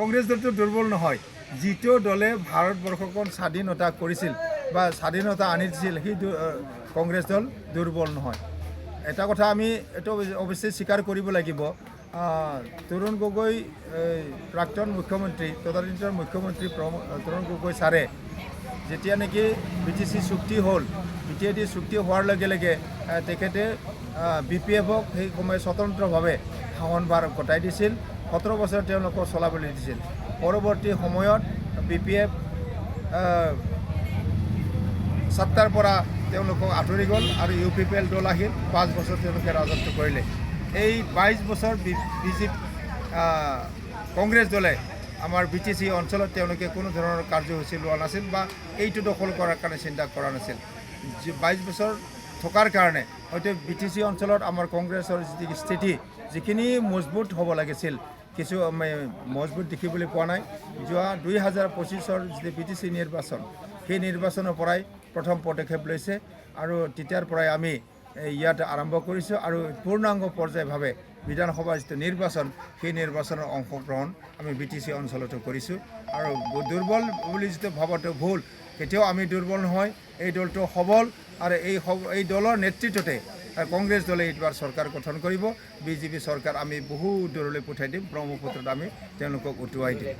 কংগ্ৰেছ দলটো দুৰ্বল নহয় যিটো দলে ভাৰতবৰ্ষখন স্বাধীনতা কৰিছিল বা স্বাধীনতা আনি দিছিল সেই কংগ্ৰেছ দল দুৰ্বল নহয় এটা কথা আমি এইটো অৱশ্যে স্বীকাৰ কৰিব লাগিব তৰুণ গগৈ প্ৰাক্তন মুখ্যমন্ত্ৰী তদানীন্তন মুখ্যমন্ত্ৰী তৰুণ গগৈ ছাৰে যেতিয়া নেকি BTC চুক্তি হ'ল BTC চুক্তি হোৱাৰ লগে লগে তেখেতে BPFক সেই সময় স্বতন্ত্ৰভাৱে শাসনভাৰ গতাই দিছিল 17 বছৰ তেওঁলোকক চলাবলৈ দিছিল পৰৱৰ্তী সময়ত BPF সত্তাৰ পৰা তেওঁলোকক আঁতৰি গ'ল আৰু UPPL দল আহিল 5 বছৰ তেওঁলোকে ৰাজত্ব কৰিলে এই 22 বছৰ কংগ্ৰেছ দলে আমাৰ BTC অঞ্চলত তেওঁলোকে কোনো ধৰণৰ কাৰ্যসূচী লোৱা নাছিল বা এইটো দখল কৰাৰ কাৰণে চিন্তা কৰা নাছিল 22 বছৰ থকাৰ কাৰণে হয়তো BTC অঞ্চলত আমাৰ কংগ্ৰেছৰ যি স্থিতি যিখিনি মজবুত হ'ব লাগিছিল কিছু মজবুত দেখিবলৈ পোৱা নাই যোৱা 2025ৰ যি BTC নিৰ্বাচন সেই নিৰ্বাচনৰ পৰাই প্ৰথম পদক্ষেপ লৈছে আৰু তেতিয়াৰ পৰাই আমি ইয়াত আৰম্ভ কৰিছোঁ আৰু পূৰ্ণাংগ পৰ্যায়ভাৱে বিধানসভা যিটো নিৰ্বাচন সেই নিৰ্বাচনৰ অংশগ্ৰহণ আমি BTC অঞ্চলতো কৰিছোঁ আৰু দুৰ্বল বুলি যিটো ভাবাটো ভুল কেতিয়াও আমি দুৰ্বল নহয় এই দলটো সবল আৰু এই দলৰ নেতৃত্বতে কংগ্ৰেছ দলে এইবাৰ চৰকাৰ গঠন কৰিব BJP চৰকাৰ আমি বহু দূৰলৈ পঠাই দিম ব্ৰহ্মপুত্ৰত আমি তেওঁলোকক উটুৱাই দিম